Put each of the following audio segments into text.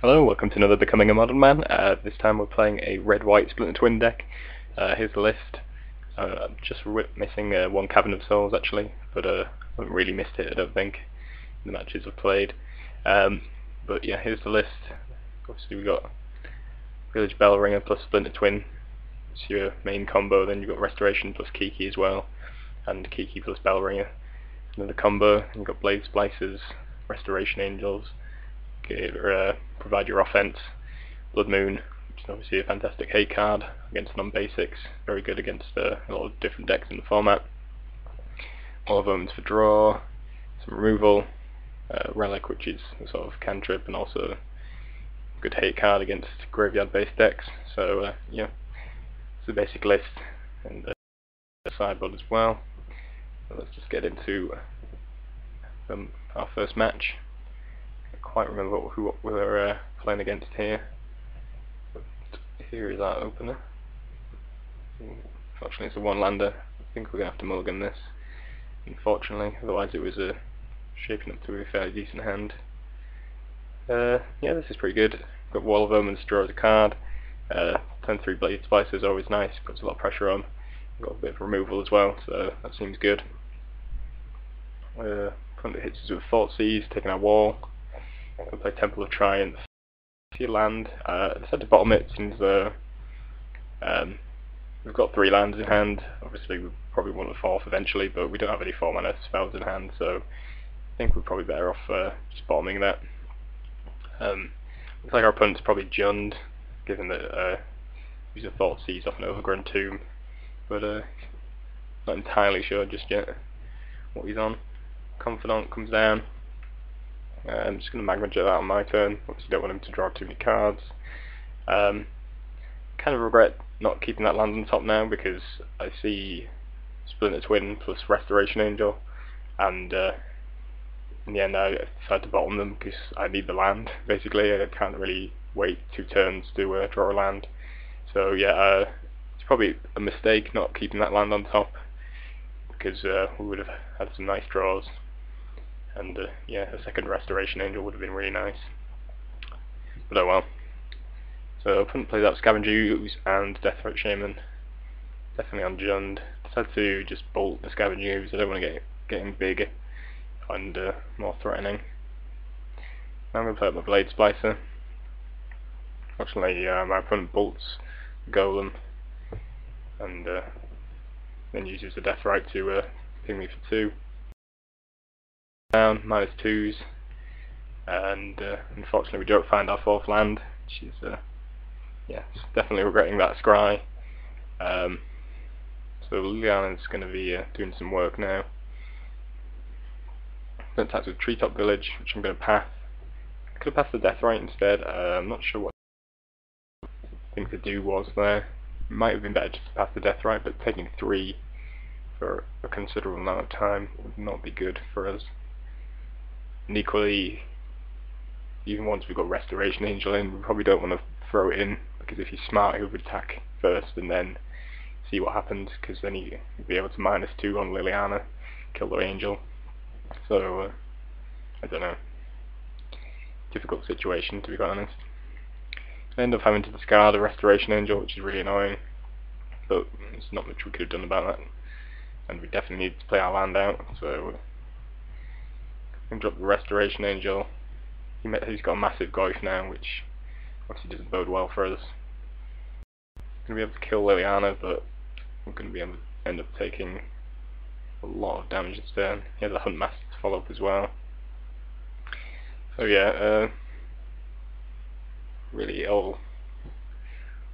Hello, welcome to another Becoming a Modern Man. This time we're playing a red-white Splinter Twin deck. Here's the list. I'm just missing one Cavern of Souls actually, but I haven't really missed it, I don't think, in the matches I've played. But yeah, here's the list. Obviously we've got Village Bellringer plus Splinter Twin. It's your main combo. Then you've got Restoration plus Kiki as well, and Kiki plus Bellringer. Another combo. And you've got Blade Splicers, Restoration Angels. Provide your offense. Blood Moon, which is obviously a fantastic hate card against non-basics, very good against a lot of different decks in the format. All of them for draw, some removal, Relic, which is a sort of cantrip and also a good hate card against graveyard-based decks. So yeah, it's the basic list and the sideboard as well. So let's just get into our first match. Quite remember who we were playing against here. But here is our opener. Unfortunately, it's a one-lander. I think we're going to have to mulligan this, unfortunately, otherwise it was shaping up to be a fairly decent hand. Yeah, this is pretty good. Got Wall of Omens to draw as a card. Turn 3 Blade Splicer is always nice, puts a lot of pressure on. Got a bit of removal as well, so that seems good. Opponent hits us with Thought Seize, taking our wall. We'll play Temple of Triumph. See land. Decided to bottom it since we've got 3 lands in hand. Obviously we probably want a 4th eventually, but we don't have any 4-mana spells in hand, so I think we're probably better off just bottoming that. Looks like our opponent's probably Jund, given that he's a Thought Seize off an Overgrown Tomb, but not entirely sure just yet what he's on. Confidant comes down. I'm just going to Magma Jet that on my turn. Obviously don't want him to draw too many cards. Kind of regret not keeping that land on top now because I see Splinter Twin plus Restoration Angel, and in the end I decided to bottom them because I need the land. Basically, I can't really wait 2 turns to draw a land. So yeah, it's probably a mistake not keeping that land on top because we would have had some nice draws. And yeah, a second Restoration Angel would have been really nice. But oh well. So opponent plays out Scavenger Ooze and Deathrite Shaman. Definitely on Jund. Decided to just bolt the Scavenger Ooze. I don't want to get getting big and more threatening. Now I'm going to play up my Blade Splicer. Fortunately, my opponent bolts Golem and then uses the Deathrite to ping me for 2. Down, -2s, and unfortunately we don't find our 4th land, which is yeah, definitely regretting that scry. So Liliana's going to be doing some work now. Then attacks with Treetop Village, which I'm going to pass. I could have passed the Deathrite instead. I'm not sure what thing to do was there. It might have been better just to pass the Deathrite, but taking 3 for a considerable amount of time would not be good for us. And equally, even once we've got Restoration Angel in, we probably don't want to throw it in, because if he's smart he would attack first and then see what happens, because then he'd be able to -2 on Liliana, kill the Angel. So, I don't know. Difficult situation, to be quite honest. I end up having to discard a Restoration Angel, which is really annoying, but there's not much we could have done about that. And we definitely need to play our land out, so I can drop the Restoration Angel. He's got a massive Goyf now, which obviously doesn't bode well for us. We're going to be able to kill Liliana, but we're going to be able to end up taking a lot of damage this turn. He has a Hunt Master to follow up as well. So yeah, really it all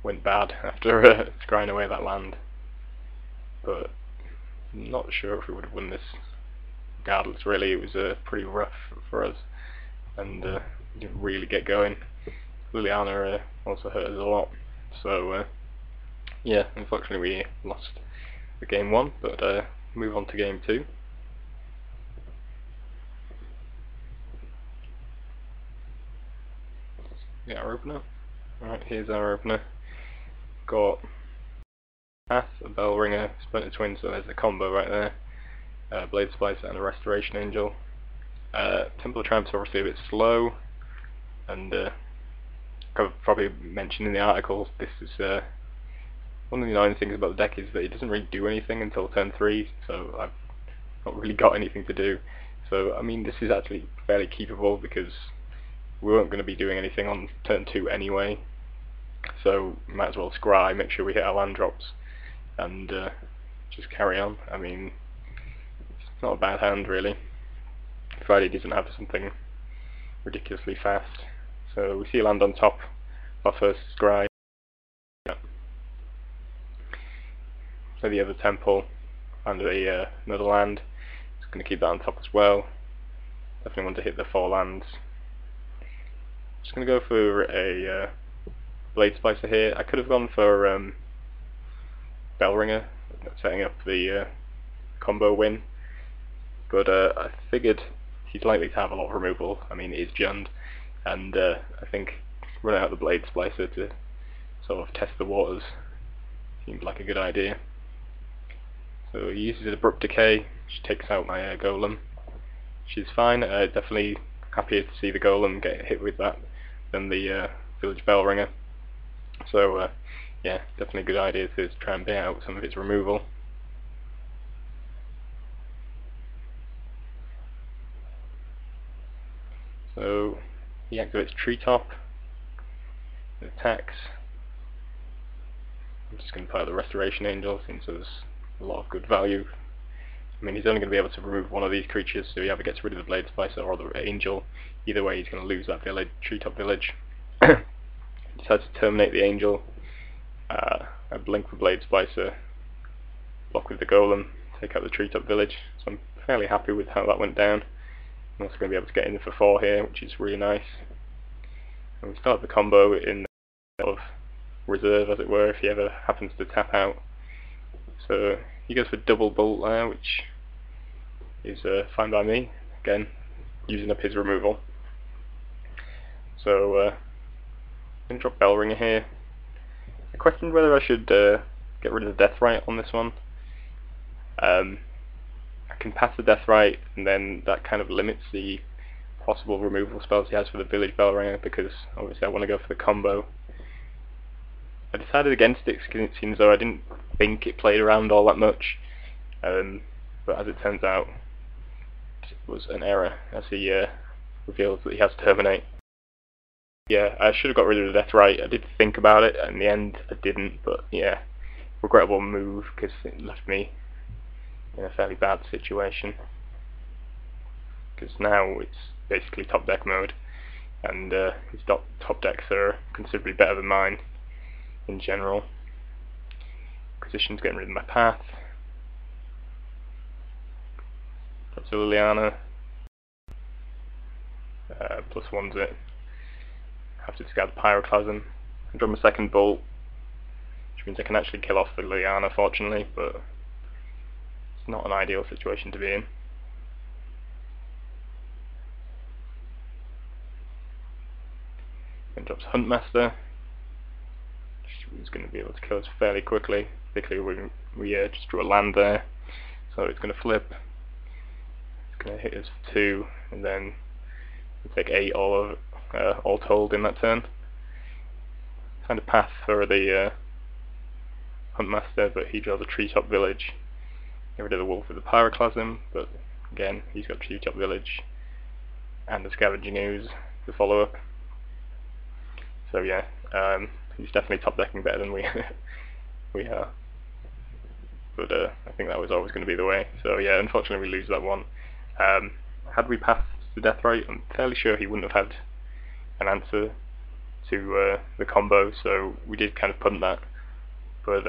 went bad after scrying away that land. But I'm not sure if we would have won this regardless, really. It was pretty rough for us, and didn't really get going. Liliana also hurt us a lot, so yeah, unfortunately we lost the game 1, but move on to game 2. Yeah, our opener. Alright, here's our opener. Got Path, a Bellringer, Splinter Twin, so there's a combo right there. Blade Splicer and a Restoration Angel. Temple of Triumph's obviously a bit slow, and I've probably mentioned in the article, this is one of the annoying things about the deck is that it doesn't really do anything until turn 3, so I've not really got anything to do. So I mean, this is actually fairly keepable because we weren't going to be doing anything on turn 2 anyway, so might as well scry, make sure we hit our land drops, and just carry on. I mean, it's not a bad hand really, provided he doesn't have something ridiculously fast. So we see a land on top of our first scry. Yeah. So the other temple and another land. Just going to keep that on top as well. Definitely want to hit the 4 lands. Just going to go for a Blade Splicer here. I could have gone for Bellringer, setting up the combo win, but I figured he's likely to have a lot of removal. I mean, it is Jund, and I think running out the Blade Splicer to sort of test the waters seemed like a good idea. So he uses an Abrupt Decay, which takes out my Golem, which is fine. Definitely happier to see the Golem get hit with that than the Village Bellringer. So yeah, definitely a good idea to try and pay out some of its removal. So he activates Treetop, it attacks. I'm just going to play the Restoration Angel since there's a lot of good value. I mean, he's only going to be able to remove one of these creatures, so he either gets rid of the Blade Splicer or the Angel. Either way, he's going to lose that village, Treetop village. Decides to terminate the Angel. I blink the Blade Splicer, block with the Golem, take out the Treetop village. So I'm fairly happy with how that went down. I'm also going to be able to get in for 4 here, which is really nice. And we start the combo in sort of reserve, as it were, if he ever happens to tap out. So he goes for double bolt there, which is fine by me. Again, using up his removal. So I'm going to drop Bellringer here. I questioned whether I should get rid of the Deathrite on this one. I can pass the Deathrite, and then that kind of limits the possible removal spells he has for the Village Bellringer, because obviously I want to go for the combo. I decided against it because it seems though I didn't think it played around all that much, but as it turns out, it was an error, as he reveals that he has Terminate. Yeah, I should have got rid of the Deathrite. I did think about it, and in the end I didn't, but yeah, regrettable move because it left me in a fairly bad situation. Because now it's basically top deck mode, and his top decks are considerably better than mine in general. Acquisition's getting rid of my path. That's a Liliana. +1's it. Have to discard the Pyroclasm. I draw my second bolt, which means I can actually kill off the Liliana, fortunately, but it's not an ideal situation to be in. Then drops Huntmaster, which is going to be able to kill us fairly quickly, particularly when we just drew a land there. So it's going to flip, it's going to hit us for 2, and then we'll take 8 all told in that turn. Kind of path for the Huntmaster, but he draws a Treetop Village. Get rid of the Wolf with the Pyroclasm, but again, he's got Treetop Village and the Scavenging Ooze to follow up. So yeah, he's definitely top decking better than we we are. But I think that was always going to be the way. So yeah, unfortunately we lose that one. Had we passed the Deathrite, I'm fairly sure he wouldn't have had an answer to the combo, so we did kind of punt that. But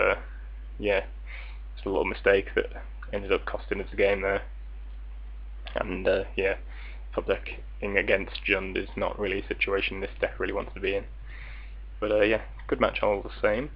yeah, it's a little mistake that ended up costing us the game there. And yeah, top decking against Jund is not really a situation this deck really wants to be in. But yeah, good match all the same.